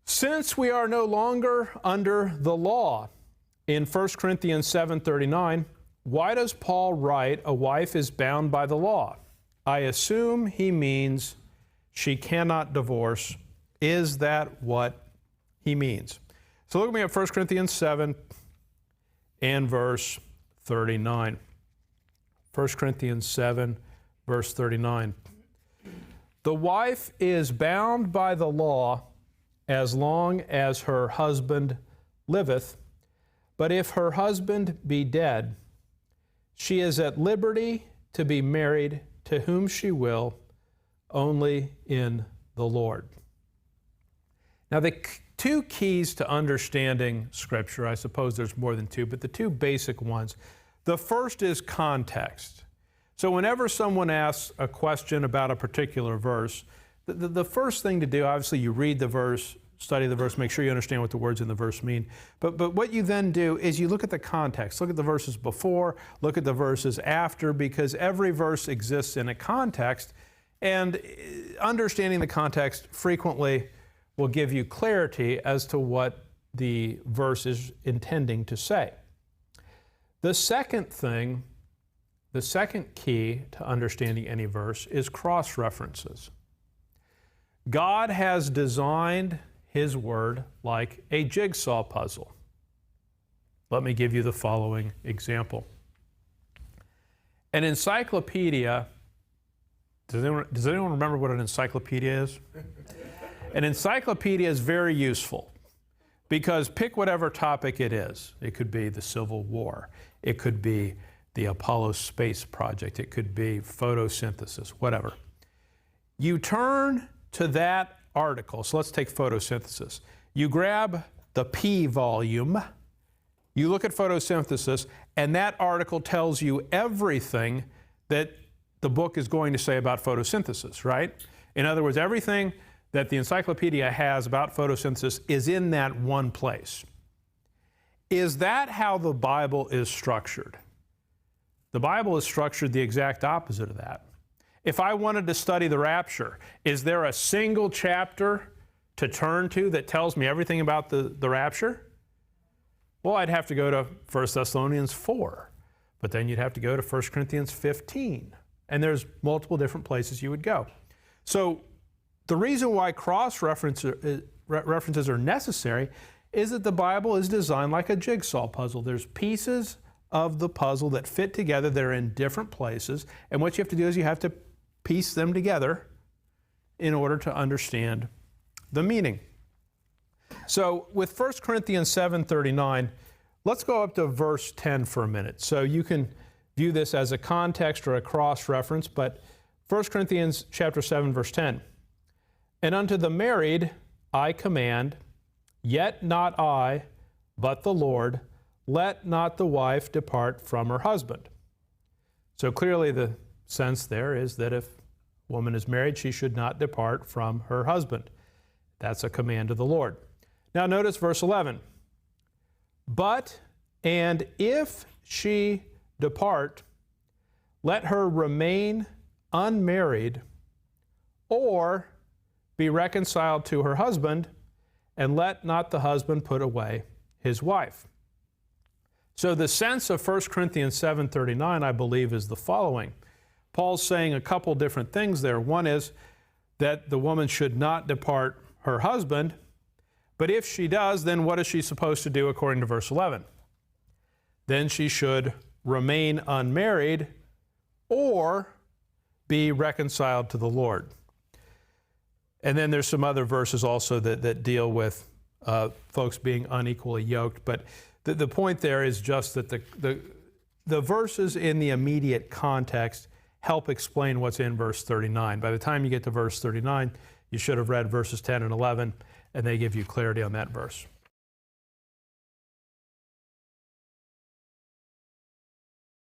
Since we are no longer under the law, in 1 Corinthians 7:39, why does Paul write a wife is bound by the law? I assume he means she cannot divorce. Is that what he means? So look at me at 1 Corinthians 7 and verse 39. 1 Corinthians 7, verse 39. The wife is bound by the law as long as her husband liveth, but if her husband be dead, she is at liberty to be married to whom she will, only in the Lord. Now, the two keys to understanding Scripture, I suppose there's more than two, but the two basic ones. The first is context. So whenever someone asks a question about a particular verse, the first thing to do, obviously you read the verse, study the verse, make sure you understand what the words in the verse mean. But what you then do is you look at the context. Look at the verses before, look at the verses after, because every verse exists in a context, and understanding the context frequently will give you clarity as to what the verse is intending to say. The second thing, the second key to understanding any verse is cross-references. God has designed His Word like a jigsaw puzzle. Let me give you the following example. An encyclopedia, does anyone remember what an encyclopedia is? An encyclopedia is very useful because pick whatever topic it is. It could be the Civil War. It could be the Apollo space project. It could be photosynthesis, whatever. You turn to that article. So let's take photosynthesis. You grab the P volume, you look at photosynthesis, and that article tells you everything that the book is going to say about photosynthesis, right? In other words, everything that the encyclopedia has about photosynthesis is in that one place. Is that how the Bible is structured? The Bible is structured the exact opposite of that. If I wanted to study the rapture, is there a single chapter to turn to that tells me everything about the rapture? Well, I'd have to go to 1 Thessalonians 4, but then you'd have to go to 1 Corinthians 15, and there's multiple different places you would go. So the reason why cross-references are necessary is that the Bible is designed like a jigsaw puzzle. There's pieces of the puzzle that fit together. They're in different places, and what you have to do is you have to piece them together in order to understand the meaning. So with 1 Corinthians 7:39, let's go up to verse 10 for a minute. So you can view this as a context or a cross-reference, but 1 Corinthians chapter 7, verse 10. And unto the married I command, yet not I, but the Lord, let not the wife depart from her husband. So clearly the sense there is that if a woman is married, she should not depart from her husband. That's a command of the Lord. Now notice verse 11. But, and if she depart, let her remain unmarried or be reconciled to her husband, and let not the husband put away his wife. So the sense of 1 Corinthians 7:39, I believe, is the following. Paul's saying a couple different things there. One is that the woman should not depart her husband, but if she does, then what is she supposed to do according to verse 11? Then she should remain unmarried or be reconciled to the Lord. And then there's some other verses also that deal with folks being unequally yoked. But the point there is just that the verses in the immediate context help explain what's in verse 39. By the time you get to verse 39, you should have read verses 10 and 11, and they give you clarity on that verse.